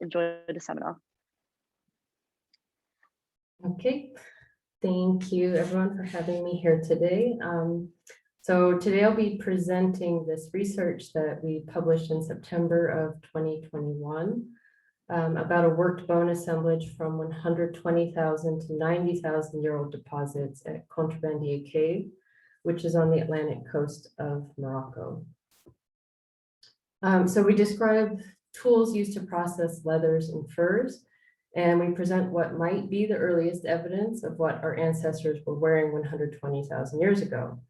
enjoy the seminar. Okay, thank you everyone for having me here today. So today I'll be presenting this research that we published in September of 2021 about a worked bone assemblage from 120,000 to 90,000-year-old deposits at Contrebandiers Cave, which is on the Atlantic coast of Morocco. So we describe tools used to process leathers and furs, and we present what might be the earliest evidence of what our ancestors were wearing 120,000 years ago.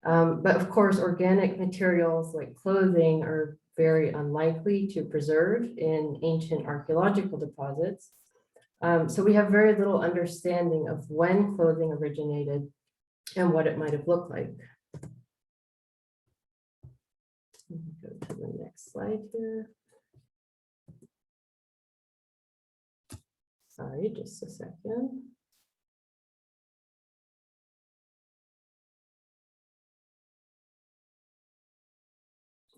But of course, organic materials like clothing are very unlikely to preserve in ancient archaeological deposits. So we have very little understanding of when clothing originated and what it might have looked like. Go to the next slide here. Sorry, just a second.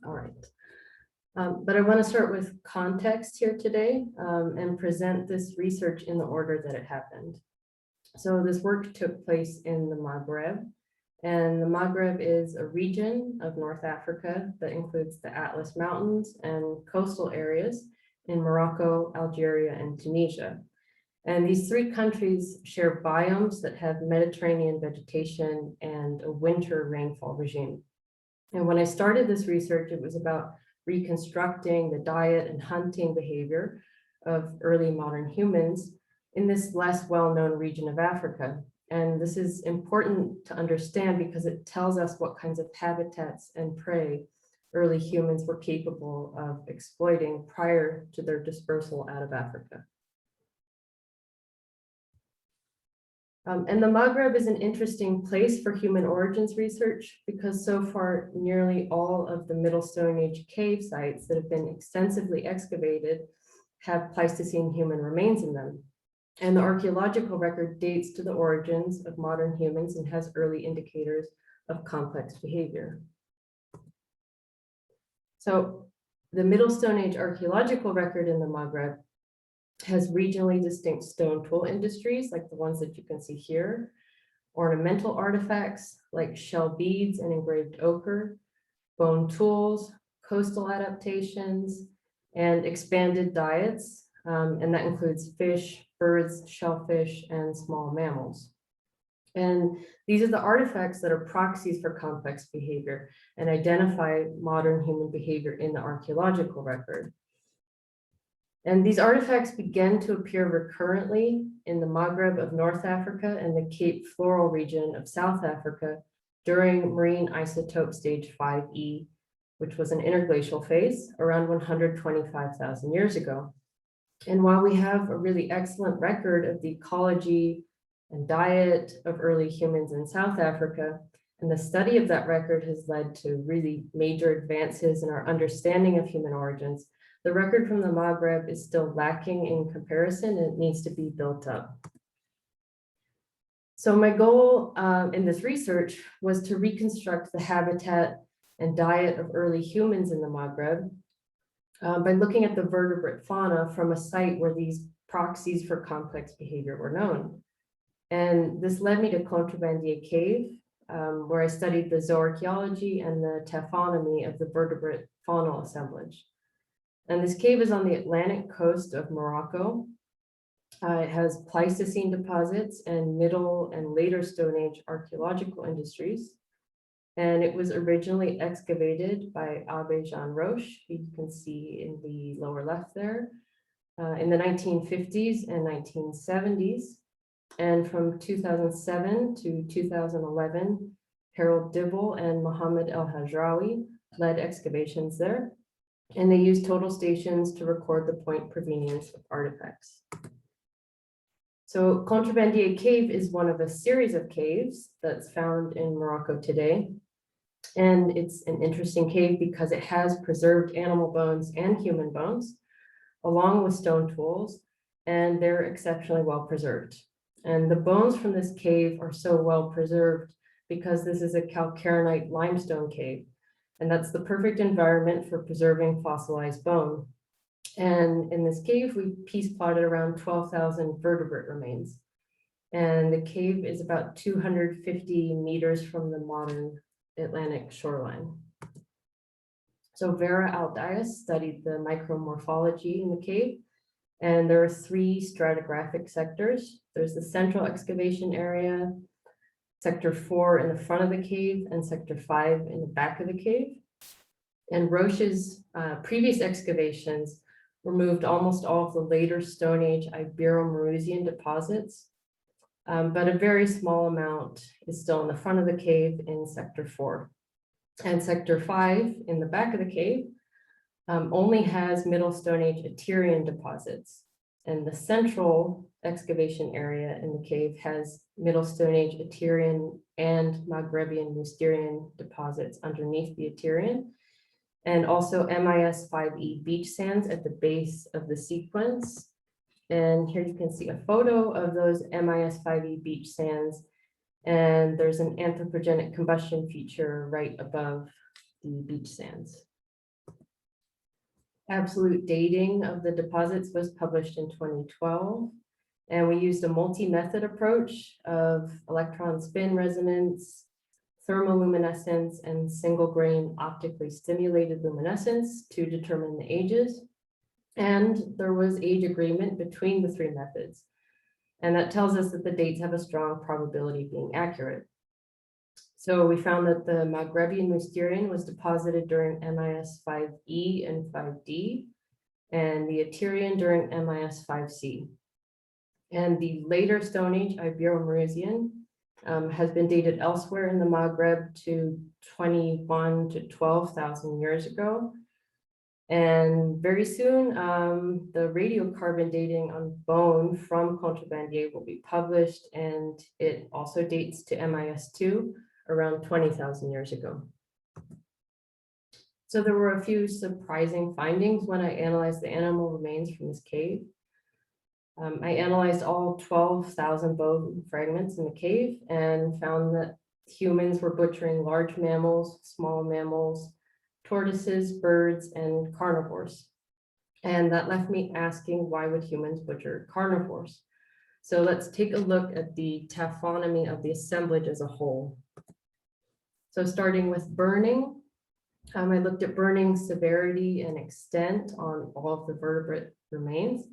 All right. But I want to start with context here today and present this research in the order that it happened. So this work took place in the Maghreb, and the Maghreb is a region of North Africa that includes the Atlas Mountains and coastal areas in Morocco, Algeria, and Tunisia. And these three countries share biomes that have Mediterranean vegetation and a winter rainfall regime. And when I started this research, it was about reconstructing the diet and hunting behavior of early modern humans in this less well-known region of Africa. And this is important to understand because it tells us what kinds of habitats and prey early humans were capable of exploiting prior to their dispersal out of Africa. And the Maghreb is an interesting place for human origins research because so far nearly all of the Middle Stone Age cave sites that have been extensively excavated have Pleistocene human remains in them. And the archaeological record dates to the origins of modern humans and has early indicators of complex behavior. So the Middle Stone Age archaeological record in the Maghreb has regionally distinct stone tool industries like the ones that you can see here, ornamental artifacts like shell beads and engraved ochre, bone tools, coastal adaptations, and expanded diets, and that includes fish, birds, shellfish, and small mammals. And these are the artifacts that are proxies for complex behavior and identify modern human behavior in the archaeological record. And these artifacts began to appear recurrently in the Maghreb of North Africa and the Cape Floral region of South Africa during Marine Isotope Stage 5E, which was an interglacial phase around 125,000 years ago. And while we have a really excellent record of the ecology and diet of early humans in South Africa, and the study of that record has led to really major advances in our understanding of human origins, the record from the Maghreb is still lacking in comparison and it needs to be built up. So my goal in this research was to reconstruct the habitat and diet of early humans in the Maghreb by looking at the vertebrate fauna from a site where these proxies for complex behavior were known. And this led me to Contrebandiers Cave, where I studied the zooarchaeology and the taphonomy of the vertebrate faunal assemblage. And this cave is on the Atlantic coast of Morocco. It has Pleistocene deposits and Middle and later Stone Age archaeological industries. And it was originally excavated by Jean Roche, who you can see in the lower left there, in the 1950s and 1970s. And from 2007 to 2011, Harold Dibble and Mohamed El Hajraoui led excavations there. And they used total stations to record the point provenience of artifacts. So Contrebandiers Cave is one of a series of caves that's found in Morocco today. And it's an interesting cave because it has preserved animal bones and human bones, along with stone tools, and they're exceptionally well preserved. And the bones from this cave are so well preserved because this is a calcarenite limestone cave. And that's the perfect environment for preserving fossilized bone. And in this cave, we piece plotted around 12,000 vertebrate remains. And the cave is about 250 meters from the modern Atlantic shoreline. So Vera Aldias studied the micromorphology in the cave, and there are 3 stratigraphic sectors. There's the central excavation area, sector 4 in the front of the cave, and sector 5 in the back of the cave. And Roche's previous excavations removed almost all of the later Stone Age Iberomaurusian deposits, but a very small amount is still in the front of the cave in sector 4. And sector 5 in the back of the cave only has Middle Stone Age Aterian deposits. And the central excavation area in the cave has Middle Stone Age Aterian and Maghrebian Mousterian deposits underneath the Aterian, and also MIS 5E beach sands at the base of the sequence. And here you can see a photo of those MIS 5E beach sands, and there's an anthropogenic combustion feature right above the beach sands. Absolute dating of the deposits was published in 2012, and we used a multi-method approach of electron spin resonance, thermoluminescence, and single grain optically stimulated luminescence to determine the ages. And there was age agreement between the 3 methods. And that tells us that the dates have a strong probability of being accurate. So we found that the Maghrebian Mousterian was deposited during MIS 5E and 5D, and the Aterian during MIS 5C. And the later Stone Age Iberomaurusian has been dated elsewhere in the Maghreb to 21 to 12,000 years ago. And very soon, the radiocarbon dating on bone from Contrebandiers will be published, and it also dates to MIS2 around 20,000 years ago. So there were a few surprising findings when I analyzed the animal remains from this cave. I analyzed all 12,000 bone fragments in the cave and found that humans were butchering large mammals, small mammals, tortoises, birds, and carnivores. And that left me asking, why would humans butcher carnivores? So let's take a look at the taphonomy of the assemblage as a whole. So starting with burning, I looked at burning severity and extent on all of the vertebrate remains.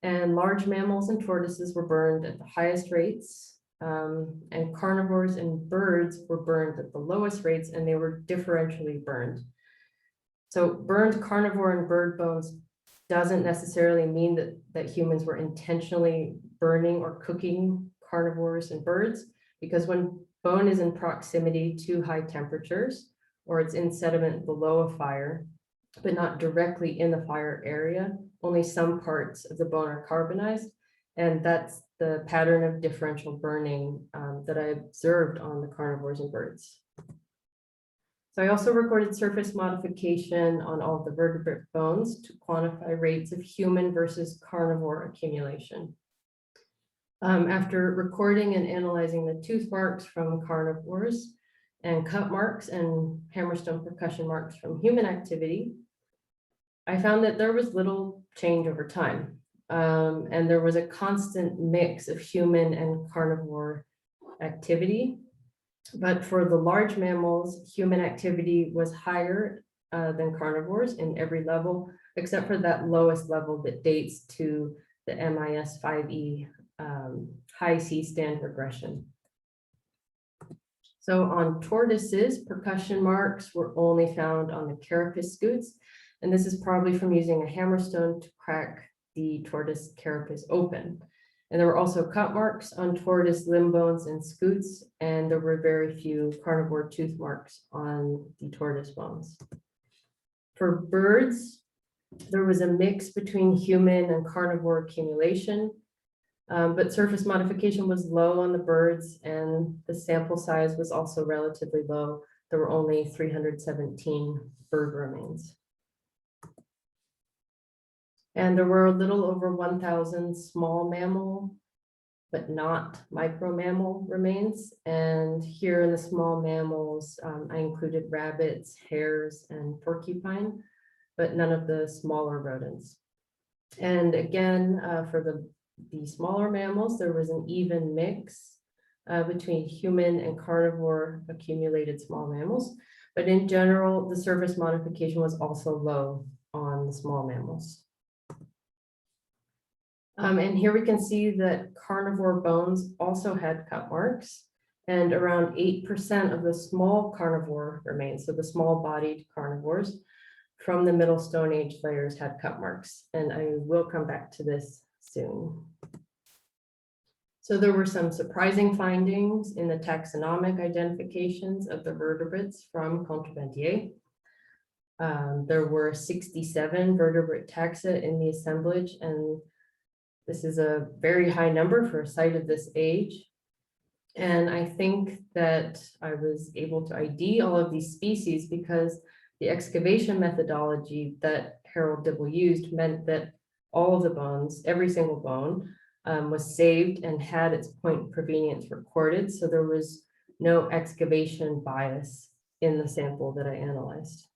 And large mammals and tortoises were burned at the highest rates, and carnivores and birds were burned at the lowest rates, and they were differentially burned. So burned carnivore and bird bones doesn't necessarily mean that humans were intentionally burning or cooking carnivores and birds, because when bone is in proximity to high temperatures, or it's in sediment below a fire, but not directly in the fire area, only some parts of the bone are carbonized. And that's the pattern of differential burning that I observed on the carnivores and birds. So I also recorded surface modification on all of the vertebrate bones to quantify rates of human versus carnivore accumulation. After recording and analyzing the tooth marks from carnivores and cut marks and hammerstone percussion marks from human activity, I found that there was little change over time. And there was a constant mix of human and carnivore activity. But for the large mammals, human activity was higher than carnivores in every level, except for that lowest level that dates to the MIS 5E high C-stand regression. So on tortoises, percussion marks were only found on the carapace scutes, and this is probably from using a hammerstone to crack the tortoise carapace open. And there were also cut marks on tortoise limb bones and scutes, and there were very few carnivore tooth marks on the tortoise bones. For birds, there was a mix between human and carnivore accumulation, but surface modification was low on the birds, and the sample size was also relatively low. There were only 317 bird remains. And there were a little over 1,000 small mammal, but not micro mammal remains. And here in the small mammals, I included rabbits, hares, and porcupine. but none of the smaller rodents. And again, for the smaller mammals, there was an even mix between human and carnivore accumulated small mammals. But in general, the surface modification was also low on the small mammals. And here we can see that carnivore bones also had cut marks, and around 8% of the small carnivore remains, so the small-bodied carnivores from the Middle Stone Age layers had cut marks, and I will come back to this soon. So there were some surprising findings in the taxonomic identifications of the vertebrates from Contrebandiers. There were 67 vertebrate taxa in the assemblage, and this is a very high number for a site of this age. And I think that I was able to ID all of these species because the excavation methodology that Harold Dibble used meant that all of the bones, every single bone, was saved and had its point of provenience recorded. So there was no excavation bias in the sample that I analyzed.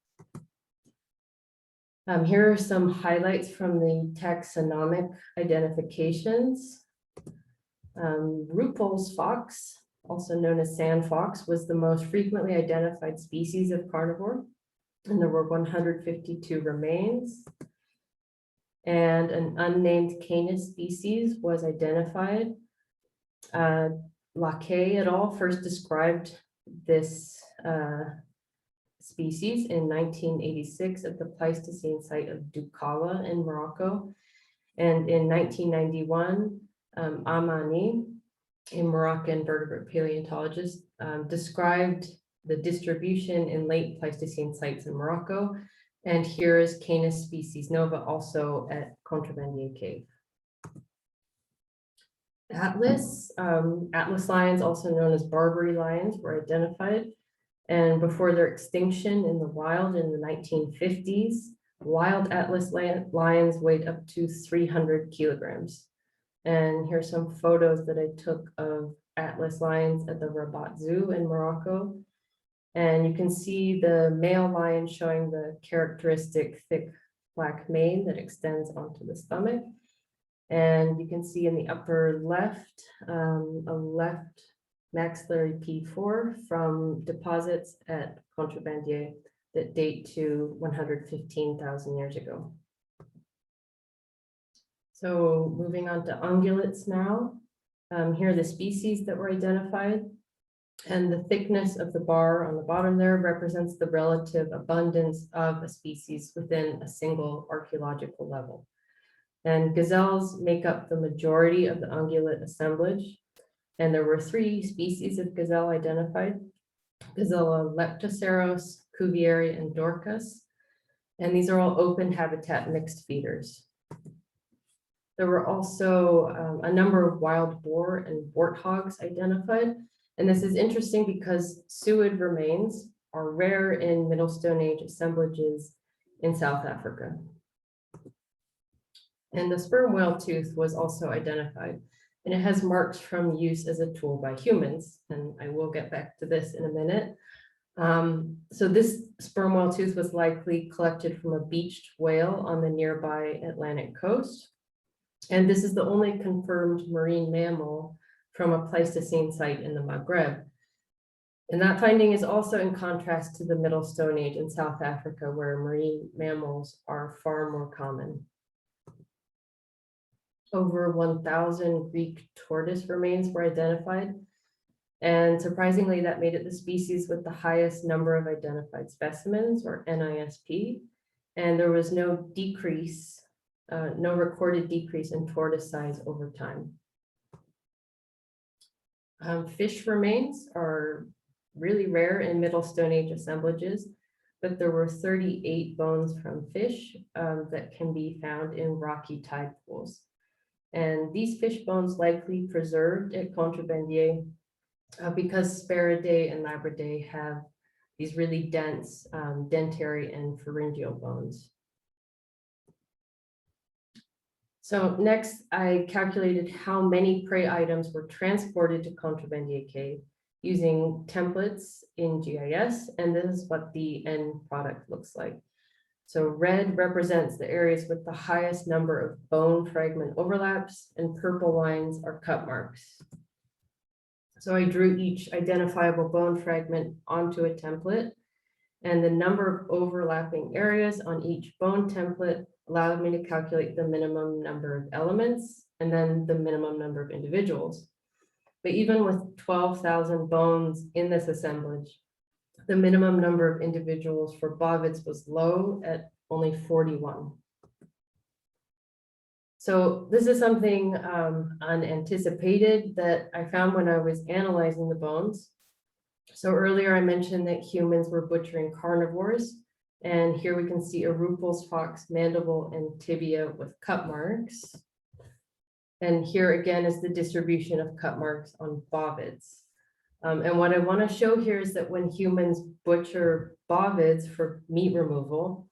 Here are some highlights from the taxonomic identifications. Ruppel's fox, also known as sand fox, was the most frequently identified species of carnivore, and there were 152 remains. And an unnamed Canis species was identified. Lacay et al. First described this species in 1986 at the Pleistocene site of Ducala in Morocco. And in 1991, Amani, a Moroccan vertebrate paleontologist, described the distribution in late Pleistocene sites in Morocco. And here is Canis species nova, also at Contrebandiers Cave. Atlas lions, also known as Barbary lions, were identified. And before their extinction in the wild in the 1950s, wild Atlas lions weighed up to 300 kilograms. And here's some photos that I took of Atlas lions at the Rabat Zoo in Morocco. And you can see the male lion showing the characteristic thick black mane that extends onto the stomach. And you can see in the upper left, a left maxillary P4 from deposits at Contrebandiers that date to 115,000 years ago. So moving on to ungulates now. Here are the species that were identified. And the thickness of the bar on the bottom there represents the relative abundance of a species within a single archaeological level. And gazelles make up the majority of the ungulate assemblage. And there were 3 species of gazelle identified: Gazella leptoceros, cuvieri, and dorcas. And these are all open habitat mixed feeders. There were also a number of wild boar and warthogs identified. And this is interesting because suid remains are rare in Middle Stone Age assemblages in South Africa. And the sperm whale tooth was also identified, and it has marks from use as a tool by humans. And I will get back to this in a minute. So this sperm whale tooth was likely collected from a beached whale on the nearby Atlantic coast. And this is the only confirmed marine mammal from a Pleistocene site in the Maghreb. And that finding is also in contrast to the Middle Stone Age in South Africa, where marine mammals are far more common. Over 1,000 Greek tortoise remains were identified. And surprisingly, that made it the species with the highest number of identified specimens, or NISP. And there was no decrease, no recorded decrease in tortoise size over time. Fish remains are really rare in Middle Stone Age assemblages, but there were 38 bones from fish that can be found in rocky tide pools. And these fish bones likely preserved at Contrebandiers because Sparidae and Labridae have these really dense dentary and pharyngeal bones. So next, I calculated how many prey items were transported to Contrebandiers Cave using templates in GIS, and this is what the end product looks like. So red represents the areas with the highest number of bone fragment overlaps, and purple lines are cut marks. So I drew each identifiable bone fragment onto a template, and the number of overlapping areas on each bone template allowed me to calculate the minimum number of elements and then the minimum number of individuals. But even with 12,000 bones in this assemblage, the minimum number of individuals for bovids was low at only 41. So this is something unanticipated that I found when I was analyzing the bones. So earlier I mentioned that humans were butchering carnivores, and here we can see a Rupel's fox mandible and tibia with cut marks. And here again is the distribution of cut marks on bovids. And what I want to show here is that when humans butcher bovids for meat removal,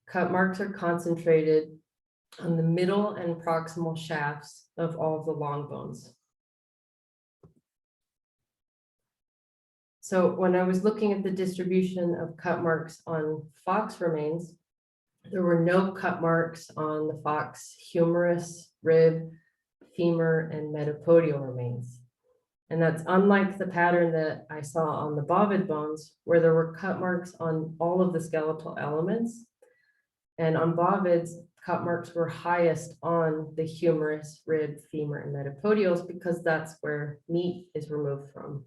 cut marks are concentrated on the middle and proximal shafts of all of the long bones. So when I was looking at the distribution of cut marks on fox remains, there were no cut marks on the fox humerus, rib, femur, and metapodial remains. And that's unlike the pattern that I saw on the bovid bones, where there were cut marks on all of the skeletal elements. And on bovids, cut marks were highest on the humerus, rib, femur, and metapodials, because that's where meat is removed from.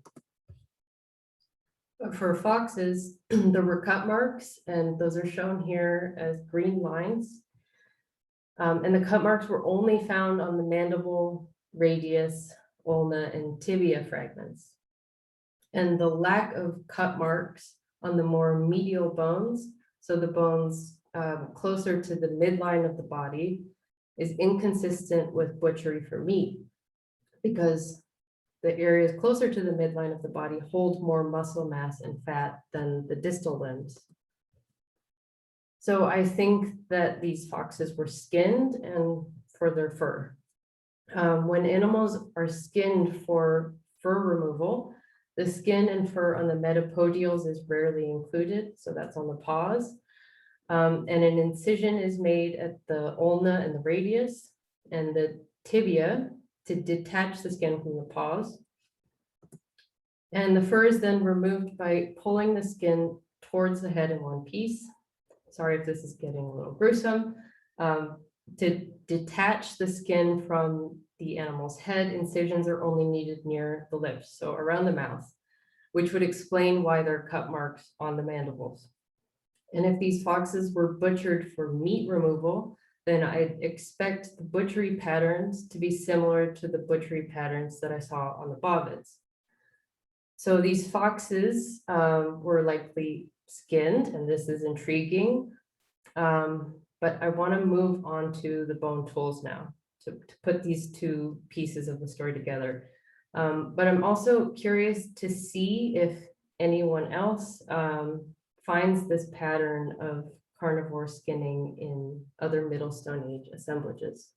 But for foxes, there were cut marks, and those are shown here as green lines. And the cut marks were only found on the mandible, radius, ulna, and tibia fragments. And the lack of cut marks on the more medial bones, so the bones closer to the midline of the body, is inconsistent with butchery for meat, because the areas closer to the midline of the body hold more muscle mass and fat than the distal limbs. So I think that these foxes were skinned and for their fur. When animals are skinned for fur removal, the skin and fur on the metapodials is rarely included, so that's on the paws. And an incision is made at the ulna and the radius and the tibia to detach the skin from the paws. And the fur is then removed by pulling the skin towards the head in one piece. Sorry if this is getting a little gruesome. To detach the skin from the animal's head, incisions are only needed near the lips, so around the mouth, which would explain why there are cut marks on the mandibles. And if these foxes were butchered for meat removal, then I'd expect the butchery patterns to be similar to the butchery patterns that I saw on the bovids. So these foxes were likely skinned, and this is intriguing. But I want to move on to the bone tools now to put these two pieces of the story together. But I'm also curious to see if anyone else finds this pattern of carnivore skinning in other Middle Stone Age assemblages.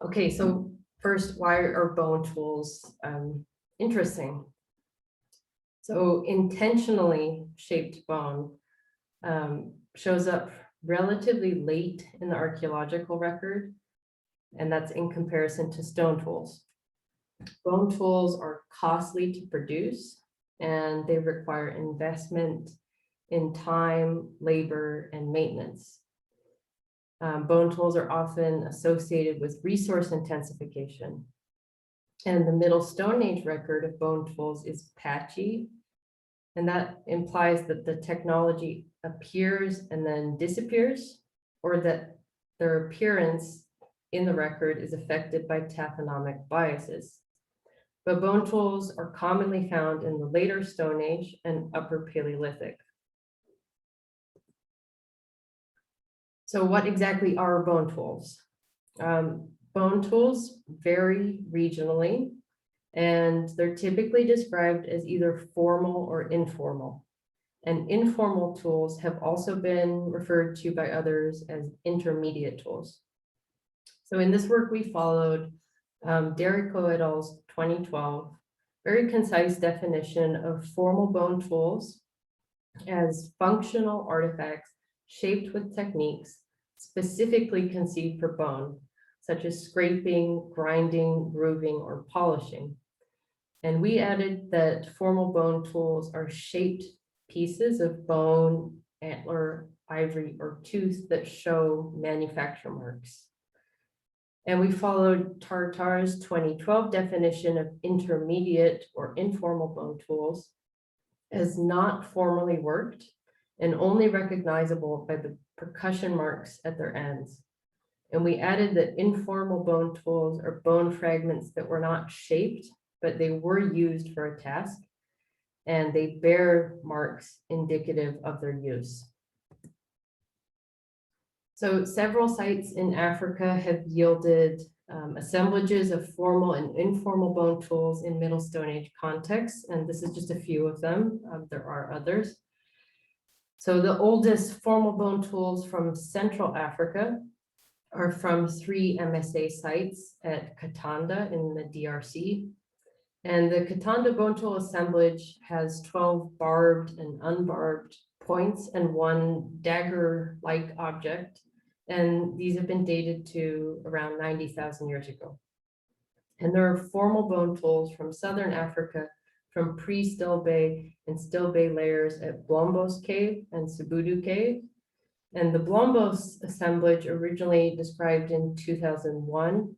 Okay, so first, why are bone tools interesting? So intentionally shaped bone shows up relatively late in the archaeological record, and that's in comparison to stone tools. Bone tools are costly to produce, and they require investment in time, labor, and maintenance. Bone tools are often associated with resource intensification. And the Middle Stone Age record of bone tools is patchy, and that implies that the technology appears and then disappears, or that their appearance in the record is affected by taphonomic biases. But bone tools are commonly found in the later Stone Age and Upper Paleolithic. So what exactly are bone tools? Bone tools vary regionally, and they're typically described as either formal or informal. And informal tools have also been referred to by others as intermediate tools. So in this work, we followed Derrico et al.'s 2012 very concise definition of formal bone tools as functional artifacts shaped with techniques specifically conceived for bone, such as scraping, grinding, grooving, or polishing. And we added that formal bone tools are shaped pieces of bone, antler, ivory, or tooth that show manufacture marks. And we followed Tartar's 2012 definition of intermediate or informal bone tools as not formally worked and only recognizable by the percussion marks at their ends. And we added that informal bone tools are bone fragments that were not shaped, but they were used for a task, and they bear marks indicative of their use. So several sites in Africa have yielded assemblages of formal and informal bone tools in Middle Stone Age contexts, and this is just a few of them. There are others. So the oldest formal bone tools from Central Africa are from 3 MSA sites at Katanda in the DRC. And the Katanda bone tool assemblage has 12 barbed and unbarbed points and 1 dagger-like object. And these have been dated to around 90,000 years ago. And there are formal bone tools from Southern Africa from pre-Still Bay and Still Bay layers at Blombos Cave and Sibudu Cave. And the Blombos assemblage, originally described in 2001,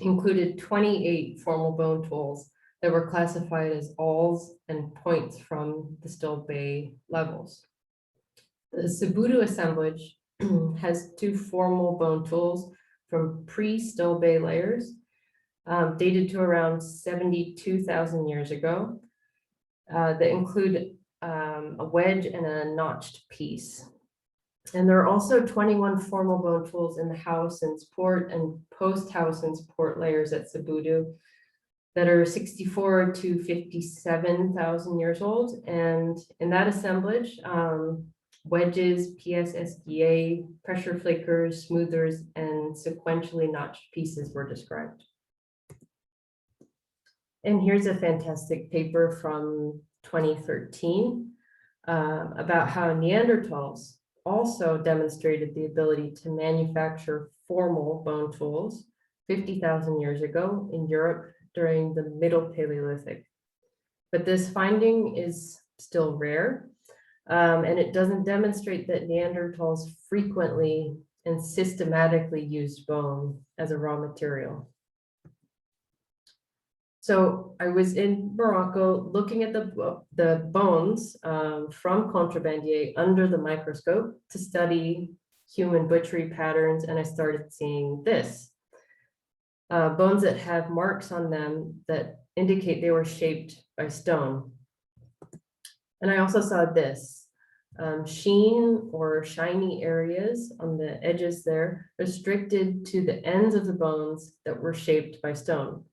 included 28 formal bone tools that were classified as awls and points from the Still Bay levels. The Sibudu assemblage has 2 formal bone tools from pre-Still Bay layers, dated to around 72,000 years ago, that include a wedge and a notched piece. And there are also 21 formal bone tools in the Howson's Port and post-Howson's Port layers at Sibudu that are 64 to 57,000 years old. And in that assemblage, wedges, PSSDA, pressure flakers, smoothers, and sequentially notched pieces were described. And here's a fantastic paper from 2013 about how Neanderthals also demonstrated the ability to manufacture formal bone tools 50,000 years ago in Europe during the Middle Paleolithic. But this finding is still rare, and it doesn't demonstrate that Neanderthals frequently and systematically used bone as a raw material. So I was in Morocco looking at the bones from Contrebandiers under the microscope to study human butchery patterns, and I started seeing this. Bones that have marks on them that indicate they were shaped by stone. And I also saw this, sheen or shiny areas on the edges there, restricted to the ends of the bones that were shaped by stone.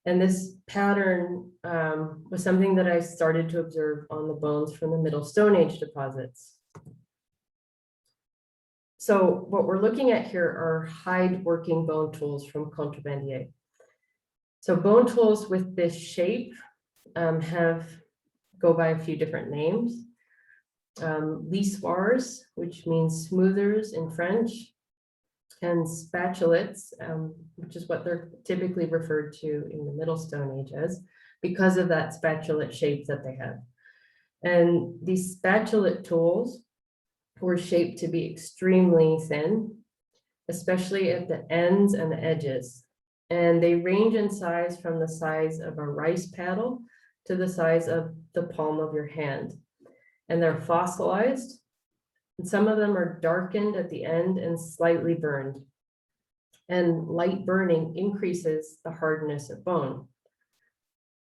And this pattern was something that I started to observe on the bones from the Middle Stone Age deposits. So what we're looking at here are hide working bone tools from Contrebandiers. So bone tools with this shape go by a few different names. Lissoirs, which means smoothers in French, and spatulates, which is what they're typically referred to in the Middle Stone Age as, because of that spatulate shape that they have. And these spatulate tools were shaped to be extremely thin, especially at the ends and the edges. And they range in size from the size of a rice paddle to the size of the palm of your hand. And they're fossilized. And some of them are darkened at the end and slightly burned. And light burning increases the hardness of bone.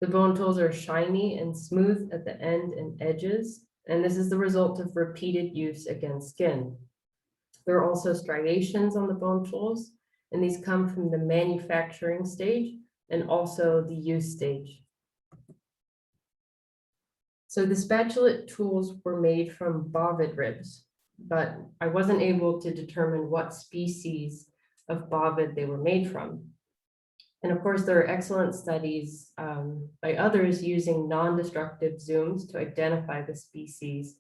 The bone tools are shiny and smooth at the end and edges, and this is the result of repeated use against skin. There are also striations on the bone tools, and these come from the manufacturing stage and also the use stage. So the spatulate tools were made from bovid ribs, but I wasn't able to determine what species of bovid they were made from. And of course, there are excellent studies by others using non-destructive zooms to identify the species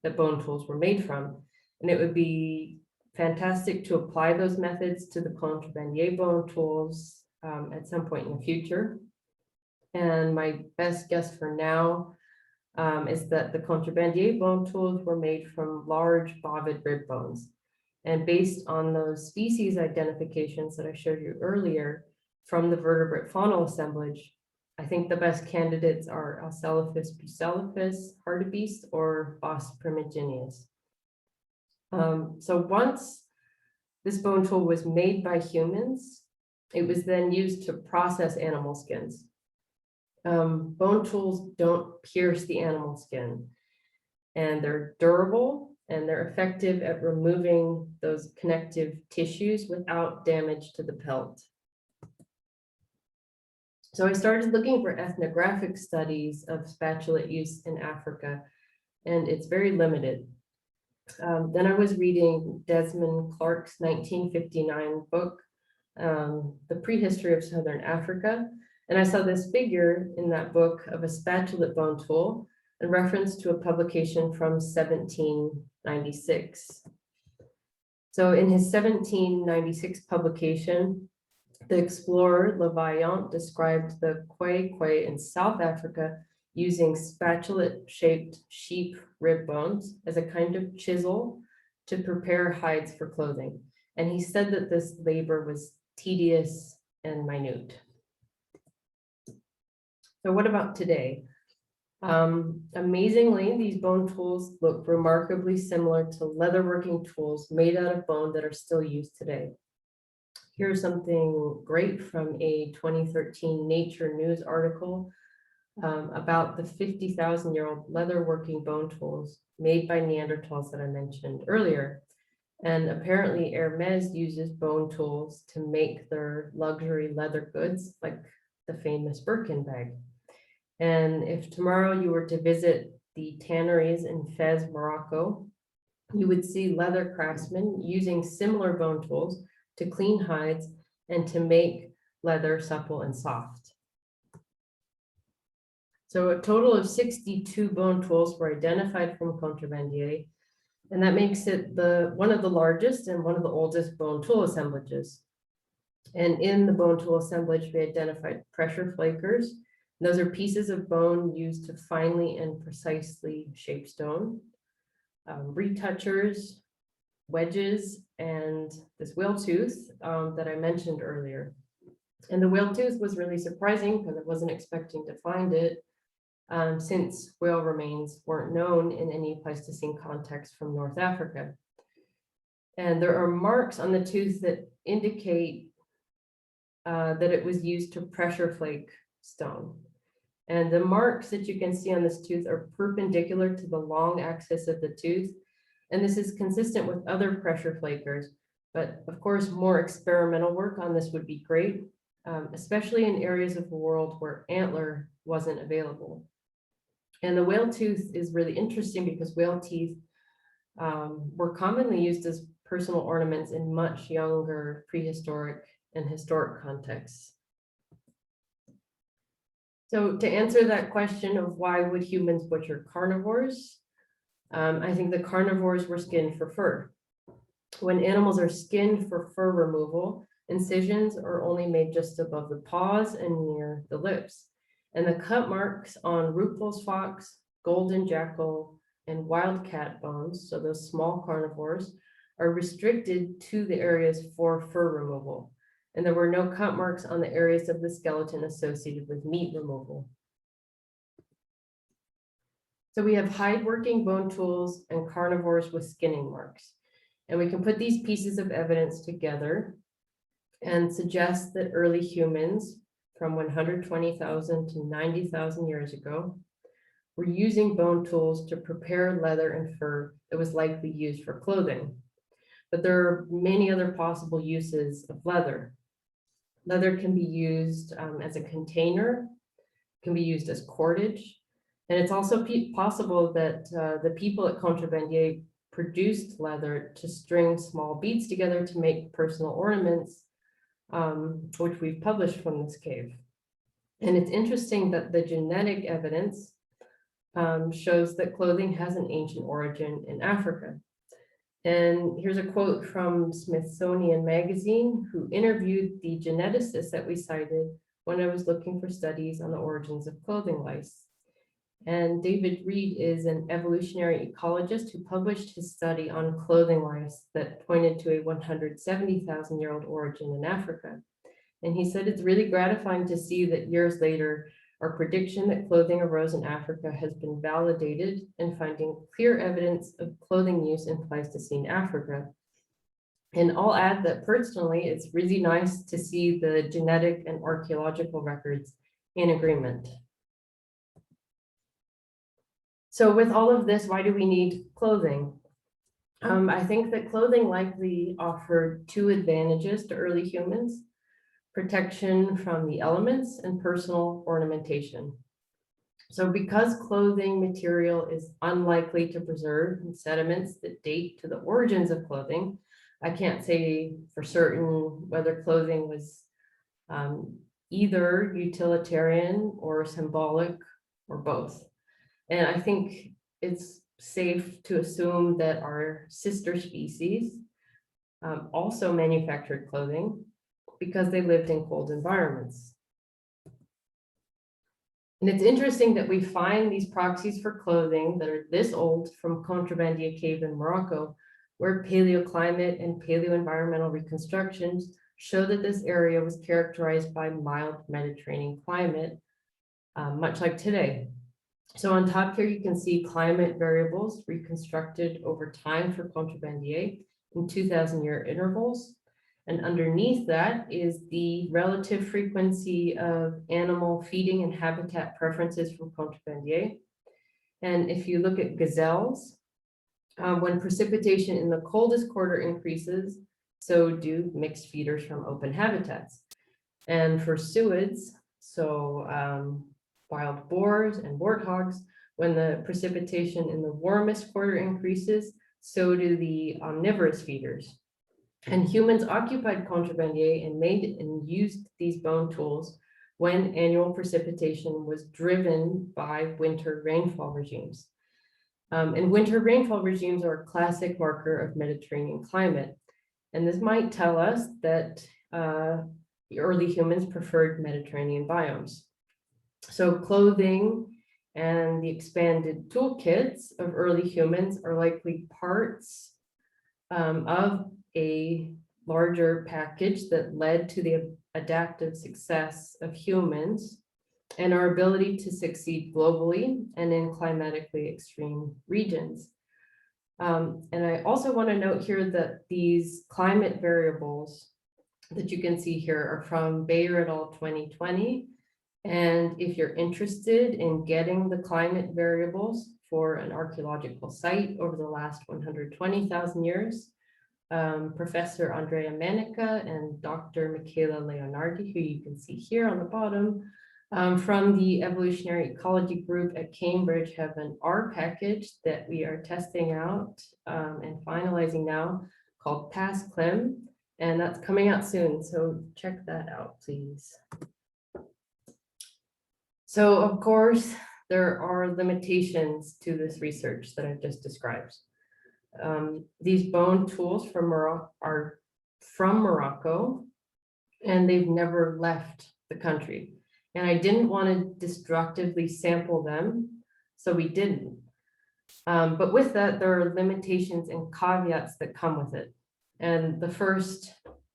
that bone tools were made from. And it would be fantastic to apply those methods to the Contrebandier bone tools at some point in the future. And my best guess for now is that the Contrebandier bone tools were made from large bovid rib bones. And based on those species identifications that I showed you earlier from the vertebrate faunal assemblage, I think the best candidates are Alcelaphus bucelaphus, hartebeest, or Bos primigenius. So once this bone tool was made by humans, it was then used to process animal skins. Bone tools don't pierce the animal skin, and they're durable, and they're effective at removing those connective tissues without damage to the pelt. So I started looking for ethnographic studies of spatulate use in Africa, and it's very limited. Then I was reading Desmond Clark's 1959 book, The Prehistory of Southern Africa, and I saw this figure in that book of a spatulate bone tool in reference to a publication from 1796. So in his 1796 publication, the explorer Le Vaillant described the Kwai in South Africa using spatulate-shaped sheep rib bones as a kind of chisel to prepare hides for clothing. And he said that this labor was tedious and minute. So what about today? Amazingly, these bone tools look remarkably similar to leatherworking tools made out of bone that are still used today. Here's something great from a 2013 Nature News article about the 50,000-year-old leatherworking bone tools made by Neanderthals that I mentioned earlier. And apparently Hermes uses bone tools to make their luxury leather goods, like the famous Birkin bag. And if tomorrow you were to visit the tanneries in Fez, Morocco, you would see leather craftsmen using similar bone tools to clean hides and to make leather supple and soft. So a total of 62 bone tools were identified from Contrebandier, and that makes it one of the largest and one of the oldest bone tool assemblages. And in the bone tool assemblage, we identified pressure flakers. Those are pieces of bone used to finely and precisely shape stone, retouchers, wedges, and this whale tooth that I mentioned earlier. And the whale tooth was really surprising because I wasn't expecting to find it, since whale remains weren't known in any Pleistocene context from North Africa. And there are marks on the tooth that indicate that it was used to pressure flake stone. And the marks that you can see on this tooth are perpendicular to the long axis of the tooth. And this is consistent with other pressure flakers. But of course, more experimental work on this would be great, especially in areas of the world where antler wasn't available. And the whale tooth is really interesting because whale teeth were commonly used as personal ornaments in much younger prehistoric and historic contexts. So to answer that question of why would humans butcher carnivores, I think the carnivores were skinned for fur. When animals are skinned for fur removal, incisions are only made just above the paws and near the lips. And the cut marks on Ruppel's fox, golden jackal, and wildcat bones, so those small carnivores, are restricted to the areas for fur removal. And there were no cut marks on the areas of the skeleton associated with meat removal. So we have hide working bone tools and carnivores with skinning marks. And we can put these pieces of evidence together and suggest that early humans from 120,000 to 90,000 years ago were using bone tools to prepare leather and fur that was likely used for clothing. But there are many other possible uses of leather. Leather can be used as a container, can be used as cordage, and it's also possible that the people at Contrebandier produced leather to string small beads together to make personal ornaments, which we've published from this cave. And it's interesting that the genetic evidence shows that clothing has an ancient origin in Africa. And here's a quote from Smithsonian Magazine, who interviewed the geneticist that we cited when I was looking for studies on the origins of clothing lice. And David Reed is an evolutionary ecologist who published his study on clothing lice that pointed to a 170,000-year-old origin in Africa. And he said it's really gratifying to see that years later, our prediction that clothing arose in Africa has been validated and finding clear evidence of clothing use in Pleistocene Africa. And I'll add that personally, it's really nice to see the genetic and archaeological records in agreement. So with all of this, why do we need clothing? I think that clothing likely offered two advantages to early humans: protection from the elements and personal ornamentation. So because clothing material is unlikely to preserve in sediments that date to the origins of clothing, I can't say for certain whether clothing was either utilitarian or symbolic or both. And I think it's safe to assume that our sister species also manufactured clothing because they lived in cold environments. And it's interesting that we find these proxies for clothing that are this old from Contrebandiers Cave in Morocco, where paleoclimate and paleoenvironmental reconstructions show that this area was characterized by mild Mediterranean climate, much like today. So on top here, you can see climate variables reconstructed over time for Contrebandiers in 2,000-year intervals. And underneath that is the relative frequency of animal feeding and habitat preferences from Contrebandiers. And if you look at gazelles, when precipitation in the coldest quarter increases, so do mixed feeders from open habitats. And for suids, so wild boars and warthogs, when the precipitation in the warmest quarter increases, so do the omnivorous feeders. And humans occupied Contrebandiers and made and used these bone tools when annual precipitation was driven by winter rainfall regimes. And winter rainfall regimes are a classic marker of Mediterranean climate. And this might tell us that the early humans preferred Mediterranean biomes. So clothing and the expanded toolkits of early humans are likely parts of a larger package that led to the adaptive success of humans and our ability to succeed globally and in climatically extreme regions. And I also want to note here that these climate variables that you can see here are from Bayer et al. 2020. And if you're interested in getting the climate variables for an archaeological site over the last 120,000 years, Professor Andrea Manica and Dr. Michela Leonardi, who you can see here on the bottom, from the Evolutionary Ecology group at Cambridge, have an R package that we are testing out and finalizing now called PassClim, and that's coming out soon, so check that out, please. So of course, there are limitations to this research that I've just described. These bone tools are from Morocco, and they've never left the country. And I didn't want to destructively sample them, so we didn't. But with that, there are limitations and caveats that come with it. And the first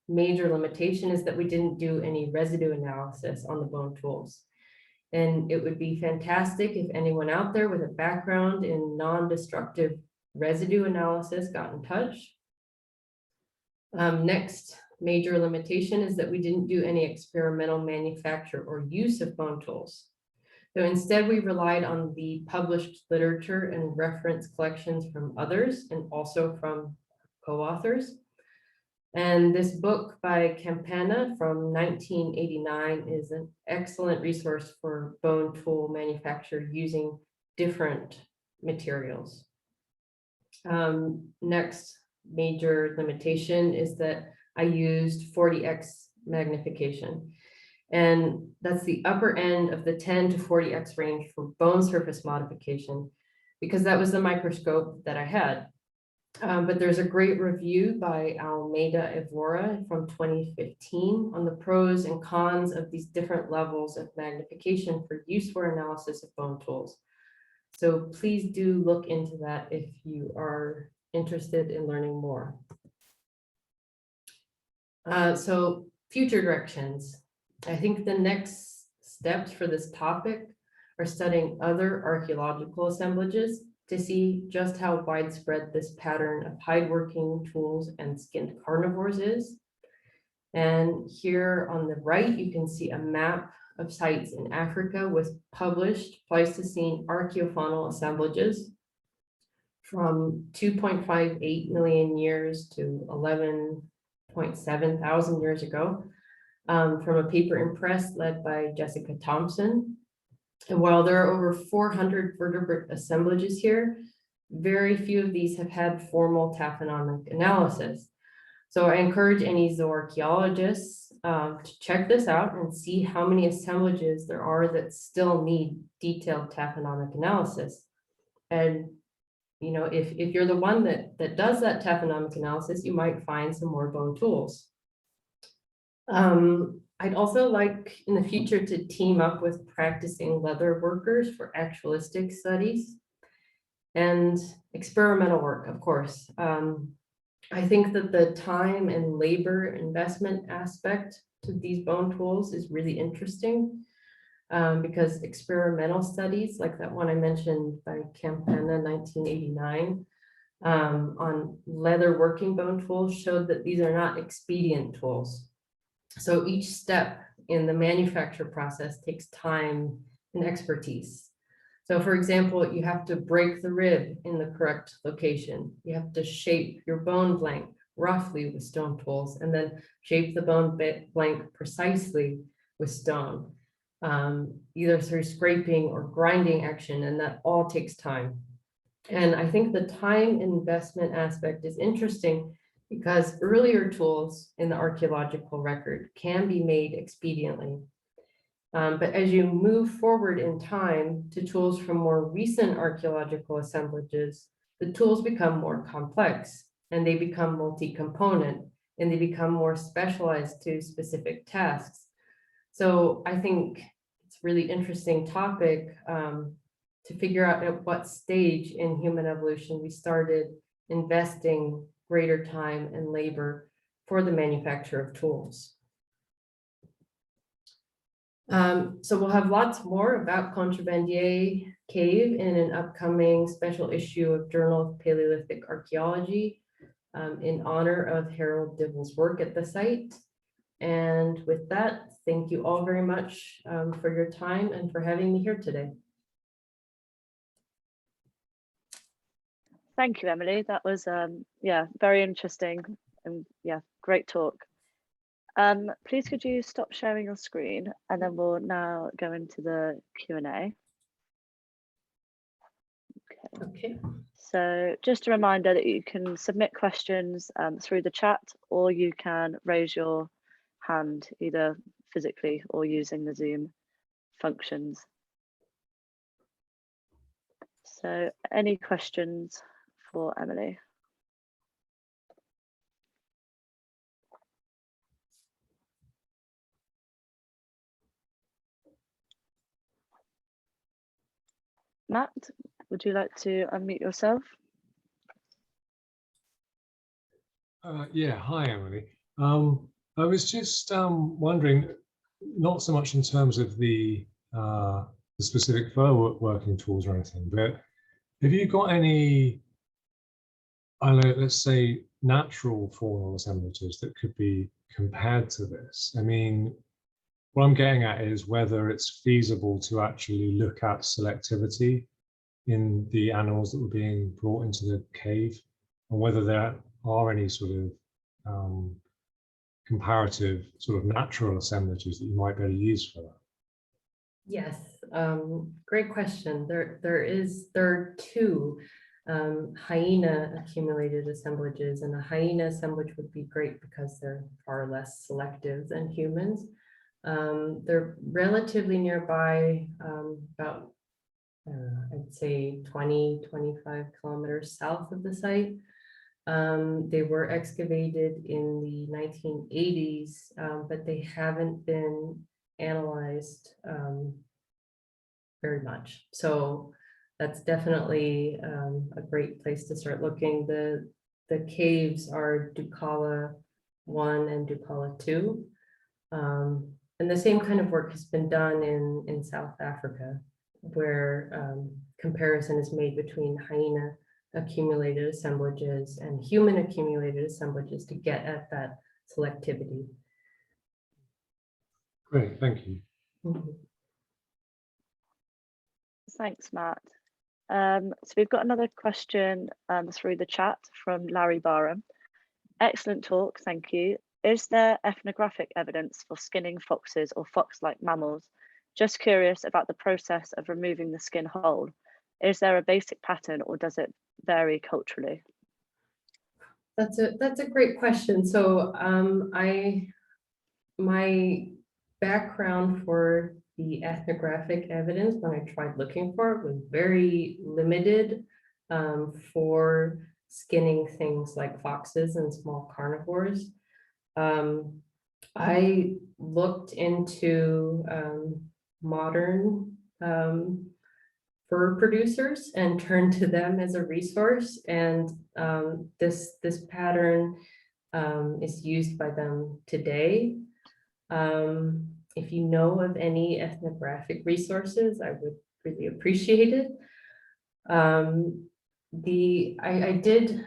major limitation is that we didn't do any residue analysis on the bone tools. And it would be fantastic if anyone out there with a background in non-destructive residue analysis got in touch. Next major limitation is that we didn't do any experimental manufacture or use of bone tools. So instead, we relied on the published literature and reference collections from others and also from co-authors. And this book by Campana from 1989 is an excellent resource for bone tool manufacture using different materials. Next major limitation is that I used 40x magnification. And that's the upper end of the 10 to 40x range for bone surface modification, because that was the microscope that I had. But there's a great review by Almeida Evora from 2015 on the pros and cons of these different levels of magnification for use for analysis of bone tools. So please do look into that if you are interested in learning more. So future directions. I think the next steps for this topic are studying other archaeological assemblages to see just how widespread this pattern of hide-working tools and skinned carnivores is. And here on the right, you can see a map of sites in Africa with published Pleistocene archaeofaunal assemblages from 2.58 million years to 11.7 thousand years ago, from a paper in Press led by Jessica Thompson. And while there are over 400 vertebrate assemblages here, very few of these have had formal taphonomic analysis. So I encourage any zooarchaeologists to check this out and see how many assemblages there are that still need detailed taphonomic analysis. And you know, if you're the one that does that taphonomic analysis, you might find some more bone tools. I'd also like in the future to team up with practicing leather workers for actualistic studies and experimental work, of course. I think that the time and labor investment aspect to these bone tools is really interesting, because experimental studies like that one I mentioned by Campana 1989 on leather working bone tools showed that these are not expedient tools. So each step in the manufacture process takes time and expertise. So for example, you have to break the rib in the correct location. You have to shape your bone blank roughly with stone tools and then shape the bone blank precisely with stone, either through scraping or grinding action, and that all takes time. And I think the time investment aspect is interesting because earlier tools in the archaeological record can be made expediently. But as you move forward in time to tools from more recent archaeological assemblages, the tools become more complex and they become multi-component and they become more specialized to specific tasks. So I think it's a really interesting topic to figure out at what stage in human evolution we started investing greater time and labor for the manufacture of tools. So we'll have lots more about Contrebandiers Cave in an upcoming special issue of Journal of Paleolithic Archaeology in honor of Harold Dibble's work at the site. And with that, thank you all very much for your time and for having me here today. Thank you, Emily. That was, yeah, very interesting and yeah, great talk. Please could you stop sharing your screen and then we'll now go into the Q&A. Okay. So just a reminder that you can submit questions through the chat, or you can raise your hand either physically or using the Zoom functions. So any questions for Emily? Matt, would you like to unmute yourself? Yeah, hi Emily. I was just wondering, not so much in terms of the specific fur working tools or anything, but have you got any, I don't know, let's say natural faunal assemblages that could be compared to this? I mean, what I'm getting at is whether it's feasible to actually look at selectivity in the animals that were being brought into the cave, and whether there are any sort of comparative sort of natural assemblages that you might be able to use for that. Yes, great question. There are two hyena accumulated assemblages, and a hyena assemblage would be great because they're far less selective than humans. They're relatively nearby, about I'd say 20-25 kilometers south of the site. They were excavated in the 1980s, but they haven't been analyzed very much. So that's definitely a great place to start looking. The caves are Ducala 1 and Ducala 2. And the same kind of work has been done in South Africa, where comparison is made between hyena accumulated assemblages and human accumulated assemblages to get at that selectivity. Great, thank you. Mhm. Thanks, Matt. So we've got another question through the chat from Larry Barham. Excellent talk, thank you. Is there ethnographic evidence for skinning foxes or fox-like mammals? Just curious about the process of removing the skin whole. Is there a basic pattern or does it vary culturally? That's a great question. So my background for the ethnographic evidence when I tried looking for it was very limited for skinning things like foxes and small carnivores. I looked into modern fur producers and turned to them as a resource, and this pattern is used by them today. If you know of any ethnographic resources, I would really appreciate it. I did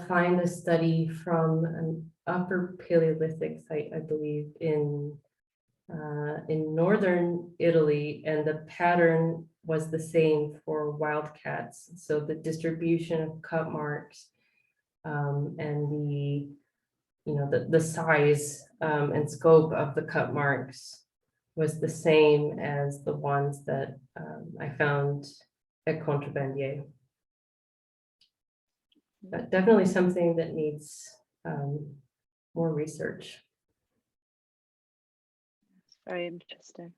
find a study from an Upper Paleolithic site, I believe, in northern Italy, and the pattern was the same for wildcats. So the distribution of cut marks and the size and scope of the cut marks was the same as the ones that I found at Contrebandiers. But definitely something that needs more research. Very interesting.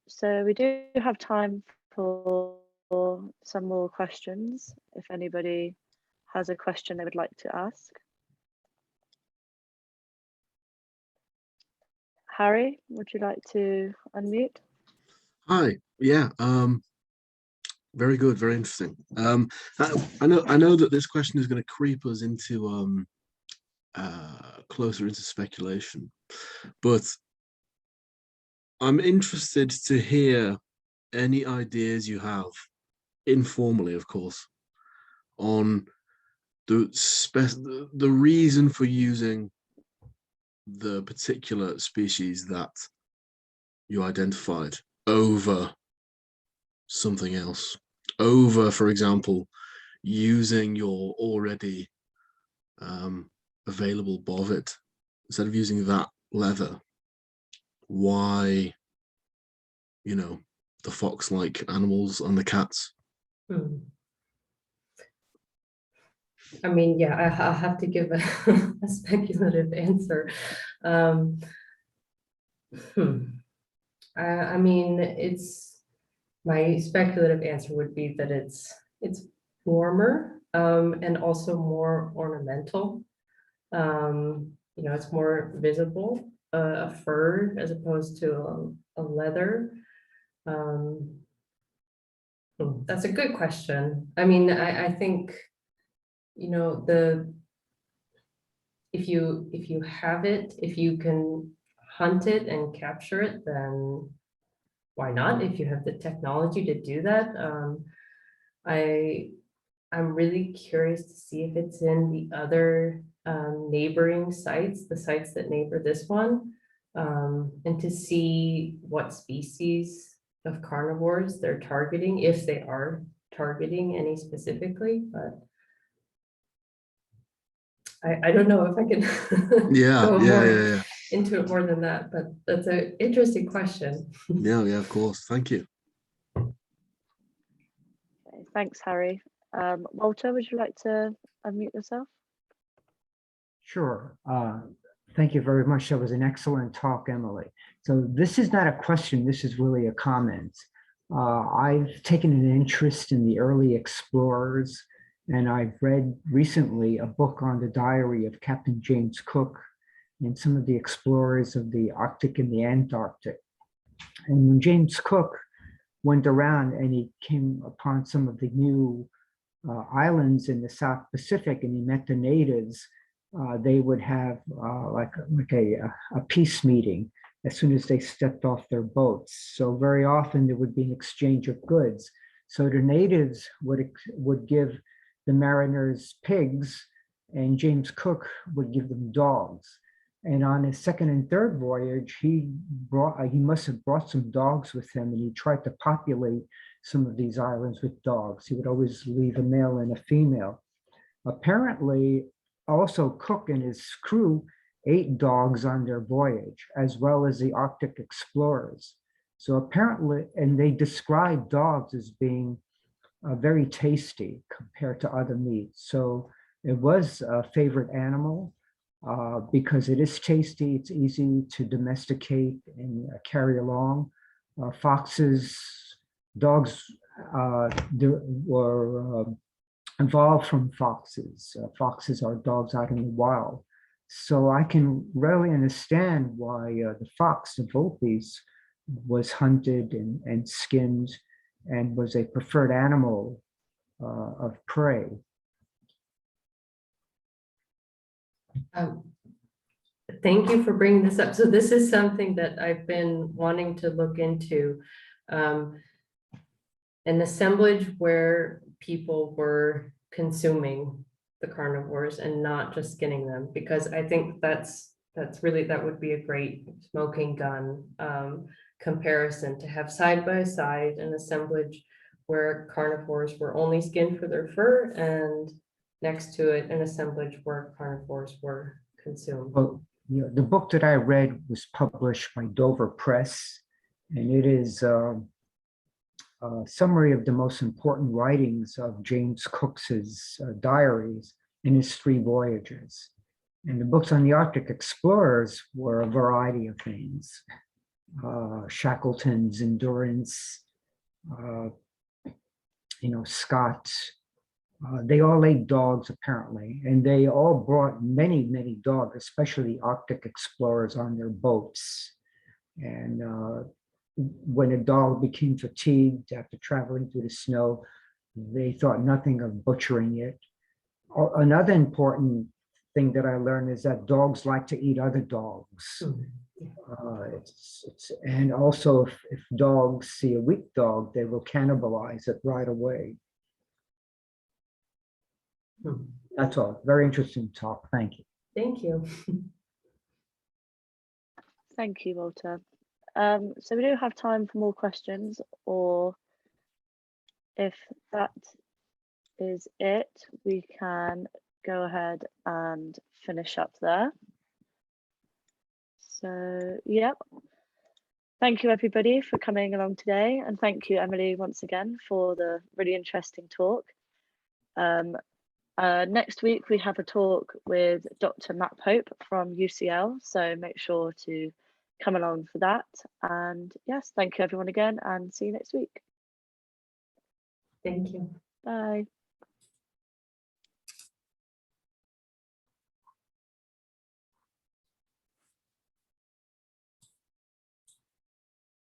So we do have time for some more questions. If anybody has a question they would like to ask. Harry, would you like to unmute? Hi, yeah, very good, very interesting. I know that this question is going to creep us into closer into speculation, but I'm interested to hear any ideas you have, informally, of course, on the reason for using the particular species that you identified over something else, over, for example, using your already available bovet instead of using that leather. Why, the fox-like animals and the cats? I mean, yeah, I'll have to give a speculative answer. I mean, my speculative answer would be that it's warmer and also more ornamental. It's more visible, a fur as opposed to a leather. That's a good question. I mean, I think, if you have it, if you can hunt it and capture it, then why not? If you have the technology to do that. I'm really curious to see if it's in the other neighboring sites, the sites that neighbor this one, and to see what species of carnivores they're targeting, if they are targeting any specifically, but I don't know if I can go into it more than that, but that's an interesting question. Yeah, of course. Thank you. Okay, thanks, Harry. Walter, would you like to unmute yourself? Sure. Thank you very much. That was an excellent talk, Emily. So this is not a question, this is really a comment. I've taken an interest in the early explorers And I've read recently a book on the diary of Captain James Cook and some of the explorers of the Arctic and the Antarctic. And when James Cook went around and he came upon some of the new islands in the South Pacific and he met the natives, they would have like a peace meeting as soon as they stepped off their boats. So very often there would be an exchange of goods. So the natives would give the mariners pigs, and James Cook would give them dogs. And on his second and third voyage, he must have brought some dogs with him, and he tried to populate some of these islands with dogs. He would always leave a male and a female. Apparently, also Cook and his crew ate dogs on their voyage, as well as the Arctic explorers. So apparently, and they described dogs as being very tasty compared to other meats. So it was a favorite animal because it is tasty, it's easy to domesticate and carry along. Foxes, dogs were evolved from foxes. Foxes are dogs out in the wild. So I can readily understand why the fox, the vulpes, was hunted and skinned and was a preferred animal of prey. Thank you for bringing this up. So this is something that I've been wanting to look into. An assemblage where people were consuming the carnivores and not just skinning them, because I think that's really, that would be a great smoking gun comparison, to have side by side an assemblage where carnivores were only skinned for their fur, and next to it an assemblage where carnivores were consumed. Well, you know, the book that I read was published by Dover Press, and it is a summary of the most important writings of James Cook's diaries in his 3 voyages. And the books on the Arctic explorers were a variety of things. Shackleton's Endurance, Scott. They all ate dogs apparently, and they all brought many, many dogs, especially Arctic explorers, on their boats. And when a dog became fatigued after traveling through the snow, they thought nothing of butchering it. Another important thing that I learned is that dogs like to eat other dogs. And also if dogs see a weak dog, they will cannibalize it right away. That's all. Very interesting talk. Thank you. Thank you. Thank you, Walter. So we do have time for more questions, or if that is it, we can go ahead and finish up there. So, yep. Thank you, everybody, for coming along today. And thank you, Emily, once again, for the really interesting talk. Next week, we have a talk with Dr. Matt Pope from UCL. So make sure to come along for that. And yes, thank you, everyone, again, and see you next week. Thank you. Bye.